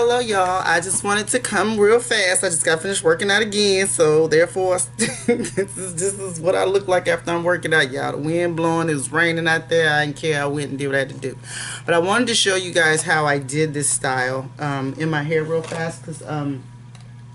hello y'all. I just wanted to come real fast. I just got finished working out again, so therefore this is what I look like after I'm working out, y'all. The wind blowing, it was raining out there. I didn't care. I went and did what I had to do. But I wanted to show you guys how I did this style in my hair real fast, because I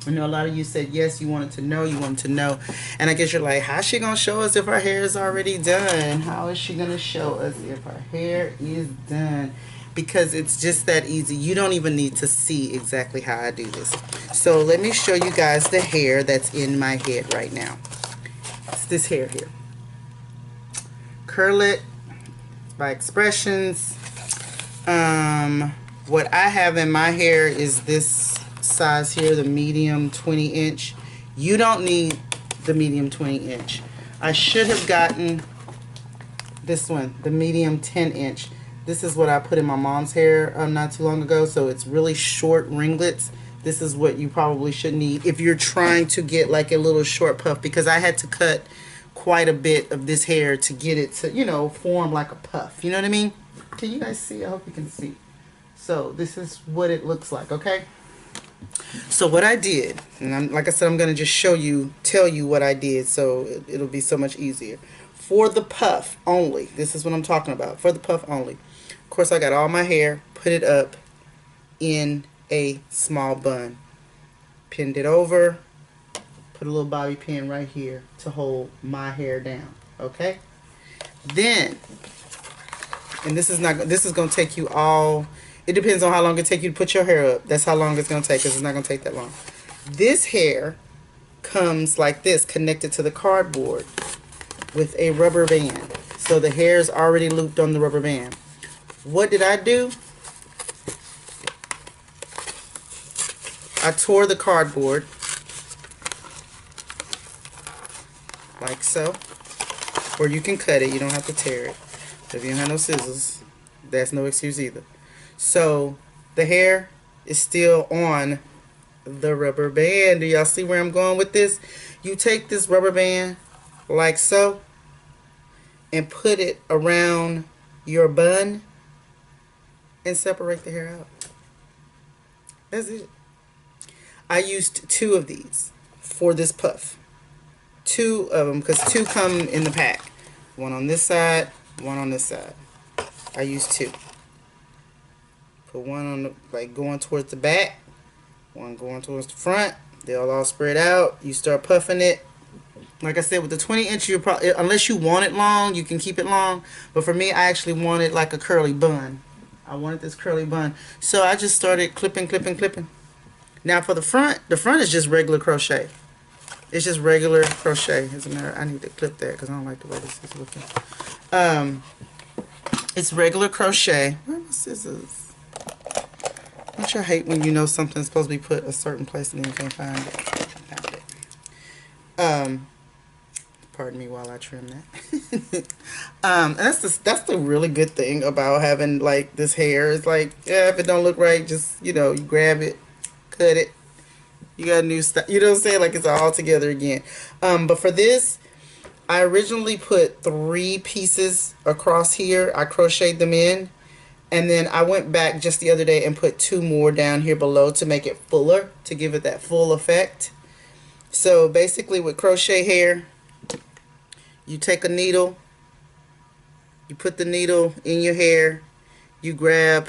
know a lot of you said yes, you wanted to know, and I guess you're like, how's she gonna show us if her hair is already done? How is she gonna show us if her hair is done? Because it's just that easy. You don't even need to see exactly how I do this. So let me show you guys the hair that's in my head right now. It's this hair here. Curl It by X-pressions. What I have in my hair is this size here, the medium 20-inch. You don't need the medium 20-inch. I should have gotten this one, the medium 10-inch. This is what I put in my mom's hair not too long ago, so it's really short ringlets. This is what you probably should need if you're trying to get like a little short puff, because I had to cut quite a bit of this hair to get it to, you know, form like a puff. You know what I mean? Can you guys see? I hope you can see. So this is what it looks like, okay? So what I did, and like I said, I'm going to just tell you what I did, so it'll be so much easier. For the puff only, this is what I'm talking about, for the puff only. Of course, I got all my hair, put it up in a small bun, pinned it over, put a little bobby pin right here to hold my hair down, okay? Then, and this is going to take you all, it depends on how long it takes you to put your hair up. That's how long it's going to take, because it's not going to take that long. This hair comes like this, connected to the cardboard with a rubber band. So the hair is already looped on the rubber band. What did I do? I tore the cardboard like so. Or you can cut it, you don't have to tear it. If you don't have no scissors, that's no excuse either. So the hair is still on the rubber band. Do y'all see where I'm going with this? You take this rubber band like so and put it around your bun and separate the hair out. That's it. I used 2 of these for this puff. 2 of them, because 2 come in the pack. One on this side, one on this side. I used 2. Put one on the, like, going towards the back, one going towards the front. They'll all spread out. You start puffing it. Like I said, with the 20-inch, you probably, unless you want it long, you can keep it long. But for me, I actually wanted like a curly bun. I wanted this curly bun. So I just started clipping. Now for the front is just regular crochet. It's just regular crochet. As a matter, I need to clip that because I don't like the way this is looking. It's regular crochet. Where are my scissors? Don't you hate when you know something's supposed to be put a certain place and then you can't find it? Found it. Pardon me while I trim that. And that's the really good thing about having like this hair. It's like, yeah, if it don't look right, just, you know, you grab it, cut it. You got a new style. You know what I'm saying? Like it's all together again. But for this, I originally put 3 pieces across here. I crocheted them in. And then I went back just the other day and put 2 more down here below to make it fuller, to give it that full effect. So basically with crochet hair, you take a needle, you put the needle in your hair, you grab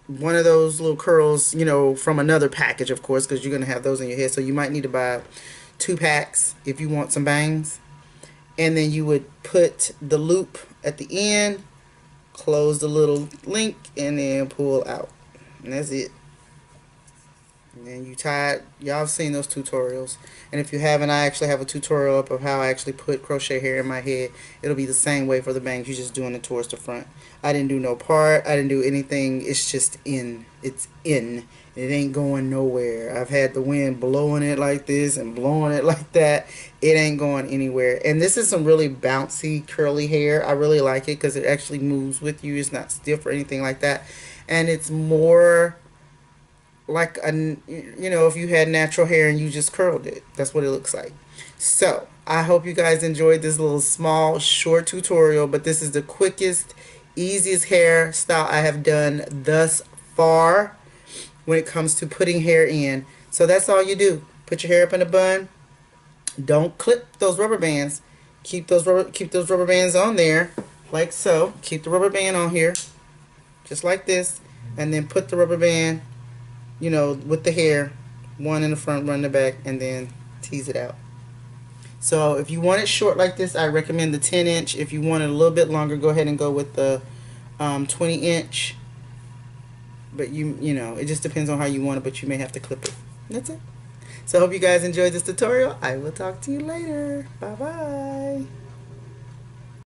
one of those little curls, you know, from another package, of course, because you're going to have those in your hair. So you might need to buy 2 packs if you want some bangs. And then you would put the loop at the end, close the little link, and then pull out. And that's it. And then you tie it. Y'all have seen those tutorials. And if you haven't, I actually have a tutorial up of how I actually put crochet hair in my head. It'll be the same way for the bangs. You're just doing it towards the front. I didn't do no part. I didn't do anything. It's just in. It's in. It ain't going nowhere. I've had the wind blowing it like this and blowing it like that. It ain't going anywhere. And this is some really bouncy curly hair. I really like it because it actually moves with you. It's not stiff or anything like that. And it's more like a, you know, if you had natural hair and you just curled it. That's what it looks like. So I hope you guys enjoyed this little small short tutorial, but this is the quickest, easiest hairstyle I have done thus far. when it comes to putting hair in. So that's all you do. Put your hair up in a bun. Don't clip those rubber bands. Keep those rubber bands on there like so. Keep the rubber band on here just like this, and then put the rubber band, you know, with the hair, one in the front, one in the back, and then tease it out. So if you want it short like this, I recommend the 10-inch. If you want it a little bit longer, go ahead and go with the 20-inch. But you know, it just depends on how you want it, but you may have to clip it. That's it. So I hope you guys enjoyed this tutorial. I will talk to you later. Bye bye.